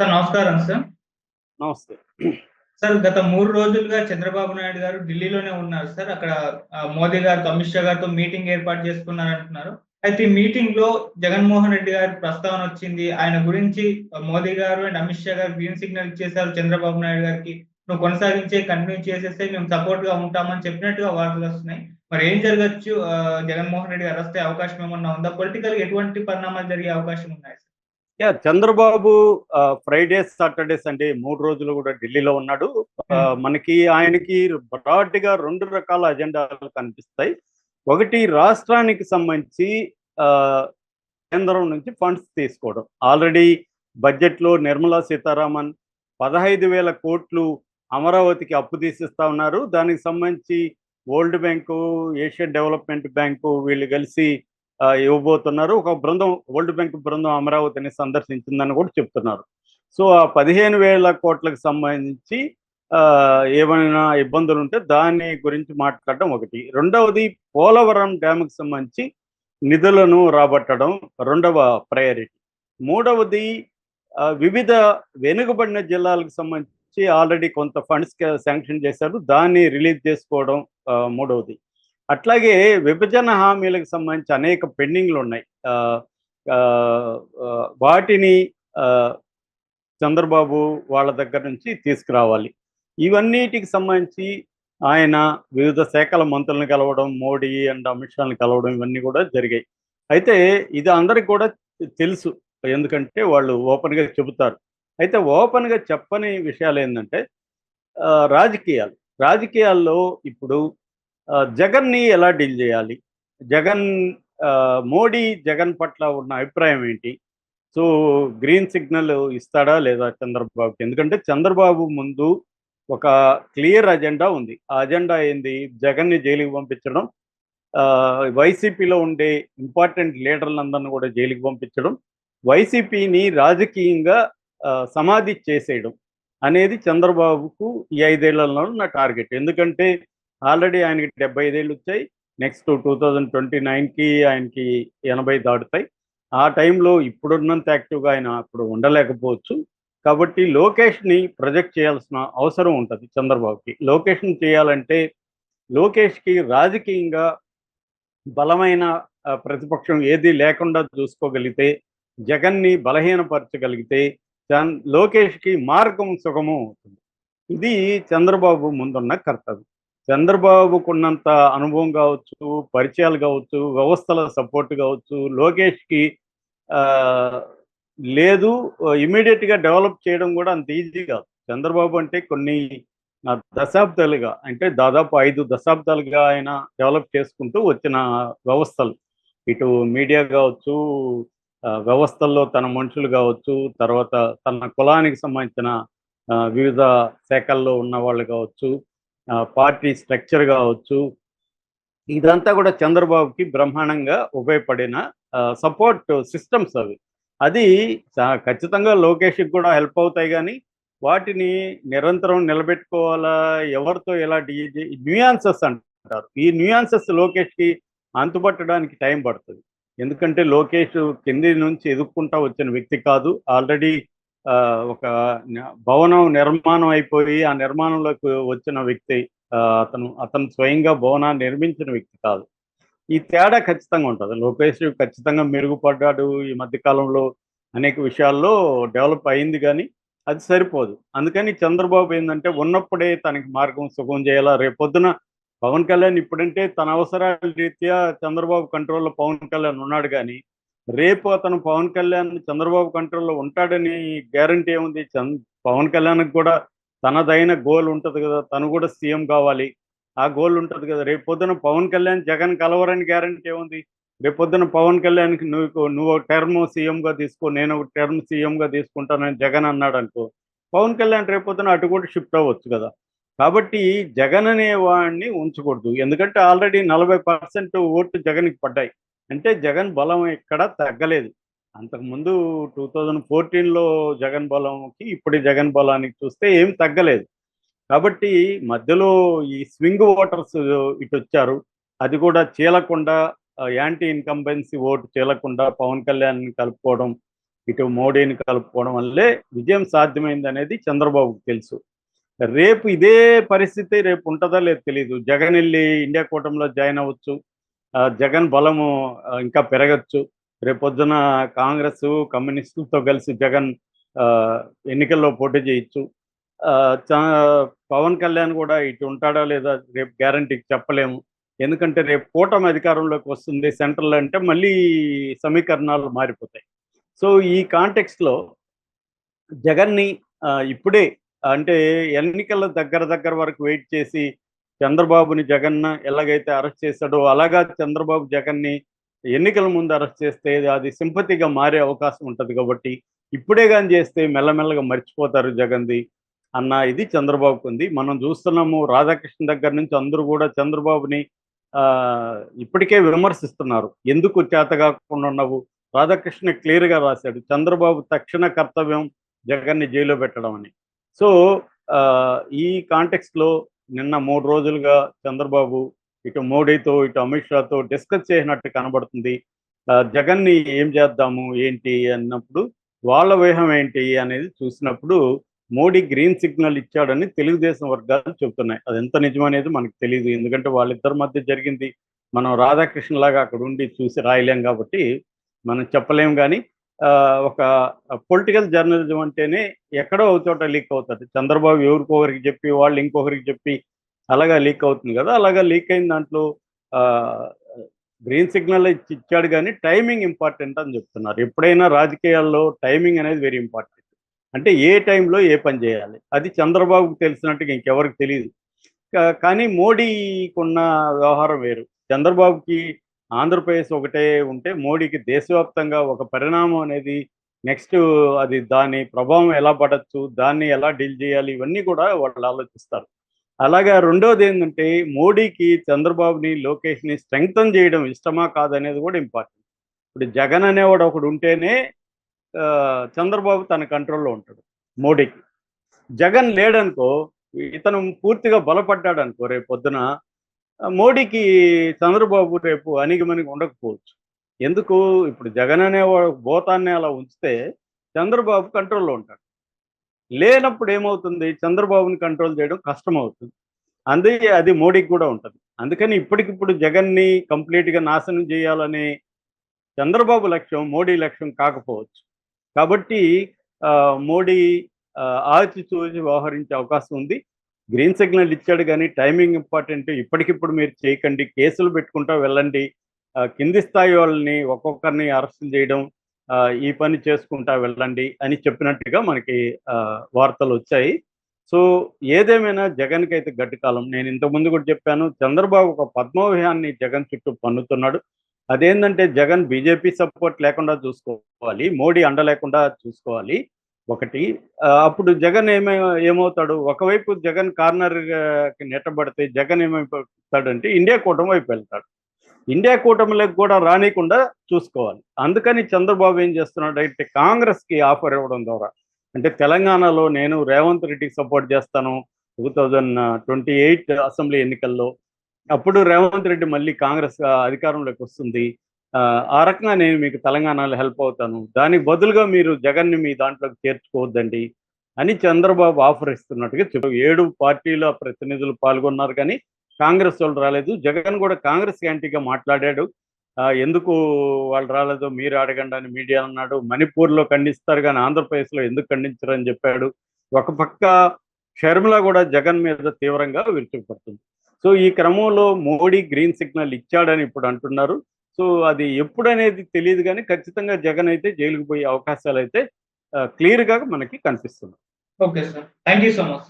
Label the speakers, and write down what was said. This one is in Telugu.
Speaker 1: సార్ నమస్కారం సార్.
Speaker 2: నమస్తే.
Speaker 1: సార్ గత 3 రోజులుగా చంద్రబాబు నాయుడు గారు ఢిల్లీలోనే ఉన్నారు సార్. అక్కడ మోదీ గారితో, అమిత్ షా గారితో మీటింగ్ ఏర్పాటు చేసుకున్నారంటున్నారు. అయితే ఈ మీటింగ్‌లో జగన్మోహన్ రెడ్డి గారి ప్రస్తావన వచ్చింది. ఆయన గురించి మోదీ గారు అండ్ అమిత్ షా గారు గ్రీన్ సిగ్నల్ ఇచ్చేసారు చంద్రబాబు నాయుడు గారికి. "నువ్వు కంటిన్యూ చేసేసేయి. మేము సపోర్ట్‌గా ఉంటామని" చెప్పినట్టుగా వార్తలొస్తున్నాయి. మరి ఏం జరగొచ్చు? జగన్మోహన్ రెడ్డి అరెస్ట్ అయ్యే అవకాశం ఏమన్నా ఉందా? పొలిటికల్‌గా ఎటువంటి పరిణామాలు జరిగే అవకాశం ఉన్నాయి సార్?
Speaker 2: చంద్రబాబు ఫ్రైడేస్, సాటర్‌డేస్ అంటే 3 రోజులు కూడా ఢిల్లీలో ఉన్నాడు. మనకి ఆయనకి బ్రాడ్‌గా 2 రకాల అజెండాలు కనిపిస్తాయి. ఒకటి రాష్ట్రానికి సంబంధించి కేంద్రం నుంచి ఫండ్స్ తీసుకోవడం. ఆల్రెడీ బడ్జెట్‌లో నిర్మలా సీతారామన్ 15,000 కోట్లు అమరావతికి అప్పు తీసిస్తా ఉన్నారు. దానికి సంబంధించి world bank, Asian development bank వీళ్ళు కలిసి ఇవ్వబోతున్నారు. ఒక బృందం, వరల్డ్ బ్యాంక్ బృందం అమరావతిని సందర్శించిందని కూడా చెప్తున్నారు. సో ఆ 15,000 కోట్లకు సంబంధించి ఏమైనా ఇబ్బందులు ఉంటే దాని గురించి మాట్లాడడం ఒకటి. రెండవది పోలవరం డ్యాముకు సంబంధించి నిధులను రాబట్టడం రెండవ ప్రయారిటీ. మూడవది వివిధ వెనుకబడిన జిల్లాలకు సంబంధించి ఆల్రెడీ కొంత ఫండ్స్ శాంక్షన్ చేశారు, దాన్ని రిలీజ్ చేసుకోవడం మూడవది. అట్లాగే విభజన హామీలకు సంబంధించి అనేక పెండింగ్లు ఉన్నాయి. వాటిని చంద్రబాబు వాళ్ళ దగ్గర నుంచి తీసుకురావాలి. ఇవన్నిటికి సంబంధించి ఆయన వివిధ శాఖల మంత్రులను కలవడం, మోడీ అండ్ అమిత్ షాని కలవడం ఇవన్నీ కూడా జరిగాయి. అయితే ఇది అందరికి కూడా తెలుసు, ఎందుకంటే వాళ్ళు ఓపెన్గా చెబుతారు. అయితే ఓపెన్గా చెప్పని విషయాలు ఏంటంటే రాజకీయాల్లో ఇప్పుడు జగన్ని ఎలా డీల్ చేయాలి, మోడీ జగన్ పట్ల ఉన్న అభిప్రాయం ఏంటి, సో గ్రీన్ సిగ్నల్ ఇస్తాడా లేదా చంద్రబాబుకి? ఎందుకంటే చంద్రబాబు ముందు ఒక క్లియర్ అజెండా ఉంది. ఆ అజెండా ఏంది? జగన్ని జైలుకి పంపించడం, వైసీపీలో ఉండే ఇంపార్టెంట్ లీడర్లందరినీ కూడా జైలుకి పంపించడం, వైసీపీని రాజకీయంగా సమాధి చేసేయడం అనేది చంద్రబాబుకు ఈ 5 ఏళ్లలో ఉన్న టార్గెట్. ఎందుకంటే ఆల్రెడీ ఆయనకి 75 ఏళ్ళు వచ్చాయి. నెక్స్ట్ 2029కి ఆయనకి 80 దాటుతాయి. ఆ టైంలో ఇప్పుడున్నంత యాక్టివ్గా ఆయన అప్పుడు ఉండలేకపోవచ్చు. కాబట్టి లోకేష్ని ప్రొజెక్ట్ చేయాల్సిన అవసరం ఉంటుంది చంద్రబాబుకి. లోకేష్ని చేయాలంటే లోకేష్కి రాజకీయంగా బలమైన ప్రతిపక్షం ఏది లేకుండా చూసుకోగలిగితే, జగన్ని బలహీనపరచగలిగితే లోకేష్కి మార్గం సుగమం అవుతుంది. ఇది చంద్రబాబు ముందున్న కర్తవ్యం. చంద్రబాబుకున్నంత అనుభవం కావచ్చు, పరిచయాలు కావచ్చు, వ్యవస్థల సపోర్ట్ కావచ్చు లోకేష్కి లేదు. ఇమీడియట్గా డెవలప్ చేయడం కూడా అంత ఈజీ కాదు. చంద్రబాబు అంటే కొన్ని దశాబ్దాలుగా, అంటే దాదాపు 5 దశాబ్దాలుగా ఆయన డెవలప్ చేసుకుంటూ వచ్చిన వ్యవస్థలు, ఇటు మీడియా కావచ్చు, వ్యవస్థల్లో తన మనుషులు కావచ్చు, తర్వాత తన కులానికి సంబంధించిన వివిధ శాఖల్లో ఉన్న వాళ్ళు కావచ్చు, పార్టీ స్ట్రక్చర్ కావచ్చు, ఇదంతా కూడా చంద్రబాబుకి బ్రహ్మాండంగా ఉపయోగపడిన సపోర్ట్ సిస్టమ్స్ అవి. అది ఖచ్చితంగా లోకేష్కి కూడా హెల్ప్ అవుతాయి. కానీ వాటిని నిరంతరం నిలబెట్టుకోవాలా, ఎవరితో ఎలా న్యూయాన్సెస్ అంటారు, ఈ న్యూయాన్సెస్ లోకేష్కి అంతుపట్టడానికి టైం పడుతుంది. ఎందుకంటే లోకేష్ కింది నుంచి ఎదుక్కుంటా వచ్చిన వ్యక్తి కాదు. ఆల్రెడీ ఒక భవనం నిర్మాణం అయిపోయి ఆ నిర్మాణంలోకి వచ్చిన వ్యక్తి. అతను స్వయంగా భవనాన్ని నిర్మించిన వ్యక్తి కాదు. ఈ తేడా ఖచ్చితంగా ఉంటుంది. లోకేష్ ఖచ్చితంగా మెరుగుపడ్డాడు ఈ మధ్య కాలంలో, అనేక విషయాల్లో డెవలప్ అయింది, కానీ అది సరిపోదు. అందుకని చంద్రబాబు ఏంటంటే ఉన్నప్పుడే తనకి మార్గం సుగం చేయాలా. రేపొద్దున పవన్ కళ్యాణ్ ఇప్పుడంటే తన అవసరాల రీత్యా చంద్రబాబు కంట్రోల్లో పవన్ కళ్యాణ్ ఉన్నాడు, కానీ రేపు అతను పవన్ కళ్యాణ్ చంద్రబాబు కంట్రోల్లో ఉంటాడని గ్యారంటీ ఏముంది? పవన్ కళ్యాణ్కి కూడా తనదైన గోల్ ఉంటుంది కదా, తను కూడా సీఎం కావాలి, ఆ గోల్ ఉంటుంది కదా. రేపు పొద్దున పవన్ కళ్యాణ్ జగన్ కలవరని గ్యారంటీ ఏముంది? రేపు పొద్దున పవన్ కళ్యాణ్కి నువ్వు టర్మ్ సీఎంగా తీసుకో, నేను ఒక టర్మ్ సీఎంగా తీసుకుంటానని జగన్ అన్నాడు అనుకో, పవన్ కళ్యాణ్ రేపు పొద్దున అటు కూడా షిఫ్ట్ అవ్వచ్చు కదా. కాబట్టి జగన్ అనే వాడిని ఉంచకూడదు. ఎందుకంటే ఆల్రెడీ 40% ఓట్లు జగన్కి పడ్డాయి. అంటే జగన్ బలం ఎక్కడా తగ్గలేదు. అంతకుముందు 2014లో జగన్ బలంకి ఇప్పుడు జగన్ బలానికి చూస్తే ఏం తగ్గలేదు. కాబట్టి మధ్యలో ఈ స్వింగ్ ఓటర్స్ ఇటు వచ్చారు. అది కూడా చీలకుండా, యాంటీ ఇన్కంబెన్సీ ఓటు చీలకుండా పవన్ కళ్యాణ్ కలుపుకోవడం, ఇటు మోడీని కలుపుకోవడం వల్లే విజయం సాధ్యమైంది అనేది చంద్రబాబుకు తెలుసు. రేపు ఇదే పరిస్థితి రేపు ఉంటుందా లేదు తెలియదు. జగన్ వెళ్ళి ఇండియా కూటమిలో జాయిన్ అవ్వచ్చు, జగన్ బలము ఇంకా పెరగచ్చు. రేపొద్దున కాంగ్రెస్ కమ్యూనిస్టులతో కలిసి జగన్ ఎన్నికల్లో పోటీ చేయొచ్చు. పవన్ కళ్యాణ్ కూడా ఇటు ఉంటాడా లేదా రేపు గ్యారంటీకి చెప్పలేము. ఎందుకంటే రేపు కూటమి అధికారంలోకి వస్తుంది సెంట్రల్ అంటే మళ్ళీ సమీకరణాలు మారిపోతాయి. సో ఈ కాంటెక్స్ట్లో జగన్ని ఇప్పుడే అంటే ఎన్నికల దగ్గర వరకు వెయిట్ చేసి చంద్రబాబుని జగన్ ఎలాగైతే అరెస్ట్ చేశాడో అలాగా చంద్రబాబు జగన్ని ఎన్నికల ముందు అరెస్ట్ చేస్తే అది సింపతిగా మారే అవకాశం ఉంటుంది. కాబట్టి ఇప్పుడే కానీ చేస్తే మెల్లమెల్లగా మర్చిపోతారు జగన్ది అన్న ఇది చంద్రబాబుకు ఉంది. మనం చూస్తున్నాము రాధాకృష్ణ దగ్గర నుంచి అందరూ కూడా చంద్రబాబుని ఇప్పటికే విమర్శిస్తున్నారు. ఎందుకు చేత కాకుండా ఉన్నావు? రాధాకృష్ణ క్లియర్గా రాశాడు, చంద్రబాబు తక్షణ కర్తవ్యం జగన్ని జైల్లో పెట్టడం అని. సో ఈ కాంటెక్స్ట్లో నిన్న 3 రోజులుగా చంద్రబాబు ఇటు మోడీతో ఇటు అమిత్ షాతో డిస్కస్ చేసినట్టు కనబడుతుంది. జగన్ని ఏం చేద్దాము ఏంటి అన్నప్పుడు వాళ్ళ వ్యూహం ఏంటి అనేది చూసినప్పుడు మోడీ గ్రీన్ సిగ్నల్ ఇచ్చాడని తెలుగుదేశం వర్గాలు చెబుతున్నాయి. అది ఎంత నిజమనేది మనకు తెలియదు, ఎందుకంటే వాళ్ళిద్దరి మధ్య జరిగింది మనం రాధాకృష్ణ లాగా అక్కడ ఉండి చూసి రాయలేం కాబట్టి మనం చెప్పలేం. కానీ ఒక పొలిటికల్ జర్నలిజం అంటేనే ఎక్కడో ఒక చోట లీక్ అవుతుంది. చంద్రబాబు ఎవరికొకరికి చెప్పి వాళ్ళు ఇంకొకరికి చెప్పి అలాగా లీక్ అవుతుంది కదా. అలాగా లీక్ అయిన దాంట్లో గ్రీన్ సిగ్నల్ ఇచ్చాడు, కానీ టైమింగ్ ఇంపార్టెంట్ అని చెప్తున్నారు. ఎప్పుడైనా రాజకీయాల్లో టైమింగ్ అనేది వెరీ ఇంపార్టెంట్. అంటే ఏ టైంలో ఏ పని చేయాలి అది చంద్రబాబుకు తెలిసినట్టుగా ఇంకెవరికి తెలియదు. కానీ మోడీకున్న వ్యవహారం వేరు. చంద్రబాబుకి ఆంధ్రప్రదేశ్ ఒకటే ఉంటే మోడీకి దేశవ్యాప్తంగా ఒక పరిణామం అనేది నెక్స్ట్ అది దాని ప్రభావం ఎలా పడచ్చు, దాన్ని ఎలా డీల్ చేయాలి, ఇవన్నీ కూడా వాళ్ళు ఆలోచిస్తారు. అలాగా రెండోది ఏంటంటే మోడీకి చంద్రబాబుని లోకేష్ని స్ట్రెంగ్తన్ చేయడం ఇష్టమా కాదనేది కూడా ఇంపార్టెంట్. ఇప్పుడు జగన్ అనేవాడు ఒకడు ఉంటేనే చంద్రబాబు తన కంట్రోల్లో ఉంటాడు. మోడీకి జగన్ లేడనుకో, ఇతను పూర్తిగా బలపడ్డాడు అనుకో, రేపు పొద్దున మోడీకి చంద్రబాబు రేపు అణిగిమణిగి ఉండకపోవచ్చు. ఎందుకు? ఇప్పుడు జగన్ అనేవాడు భూతాన్ని అలా ఉంచితే చంద్రబాబు కంట్రోల్లో ఉంటాడు. లేనప్పుడు ఏమవుతుంది? చంద్రబాబుని కంట్రోల్ చేయడం కష్టం అవుతుంది. అది మోడీకి కూడా ఉంటుంది. అందుకని ఇప్పటికిప్పుడు జగన్ని కంప్లీట్గా నాశనం చేయాలనే చంద్రబాబు లక్ష్యం మోడీ లక్ష్యం కాకపోవచ్చు. కాబట్టి మోడీ ఆచితూచి వ్యవహరించే అవకాశం ఉంది. గ్రీన్ సిగ్నల్ ఇచ్చాడు, కానీ టైమింగ్ ఇంపార్టెంట్. ఇప్పటికిప్పుడు మీరు చేయకండి, కేసులు పెట్టుకుంటా వెళ్ళండి, కింది స్థాయి వాళ్ళని ఒక్కొక్కరిని అరెస్టులు చేయడం, ఈ పని చేసుకుంటా వెళ్ళండి అని చెప్పినట్టుగా మనకి వార్తలు వచ్చాయి. సో ఏదేమైనా జగన్కి అయితే గట్టి కాలం. నేను ఇంతకుముందు కూడా చెప్పాను, చంద్రబాబు ఒక పద్మవ్యూహాన్ని జగన్ చుట్టూ పన్నుతున్నాడు. అదేంటంటే జగన్ బీజేపీ సపోర్ట్ లేకుండా చూసుకోవాలి, మోడీ అండ లేకుండా చూసుకోవాలి ఒకటి. అప్పుడు జగన్ ఏమవుతాడు? ఒకవైపు జగన్ కార్నర్కి నెట్టబడితే జగన్ ఏమైపోతాడంటే ఇండియా కూటమి వైపు వెళ్తాడు. ఇండియా కూటమిలోకి కూడా రానికుండా చూసుకోవాలి. అందుకని చంద్రబాబు ఏం చేస్తున్నాడు అంటే కాంగ్రెస్కి ఆఫర్ ఇవ్వడం ద్వారా, అంటే తెలంగాణలో నేను రేవంత్ రెడ్డికి సపోర్ట్ చేస్తాను 2028 అసెంబ్లీ ఎన్నికల్లో, అప్పుడు రేవంత్ రెడ్డి మళ్ళీ కాంగ్రెస్ అధికారంలోకి వస్తుంది, ఆ రకంగా నేను మీకు తెలంగాణలో హెల్ప్ అవుతాను, దానికి బదులుగా మీరు జగన్ని మీ దాంట్లోకి చేర్చుకోవద్దండి అని చంద్రబాబు ఆఫర్ ఇస్తున్నట్టుగా 7 పార్టీల ప్రతినిధులు పాల్గొన్నారు, కానీ కాంగ్రెస్ వాళ్ళు రాలేదు. జగన్ కూడా కాంగ్రెస్ యాంటీగా మాట్లాడాడు. ఎందుకు వాళ్ళు రాలేదో మీరు అడగండి అని మీడియా అన్నాడు. మణిపూర్లో ఖండిస్తారు కానీ ఆంధ్రప్రదేశ్లో ఎందుకు ఖండించరని చెప్పాడు. ఒక పక్క షర్మిల కూడా జగన్ మీద తీవ్రంగా విరుచుకుపడుతుంది. సో ఈ క్రమంలో మోడీ గ్రీన్ సిగ్నల్ ఇచ్చాడని ఇప్పుడు అంటున్నారు. సో అది ఎప్పుడనేది తెలియదు, కానీ ఖచ్చితంగా జగన్ అయితే జైలుకు పోయే అవకాశాలు అయితే క్లియర్గా మనకి కనిపిస్తుంది.
Speaker 1: Okay sir, thank you so much.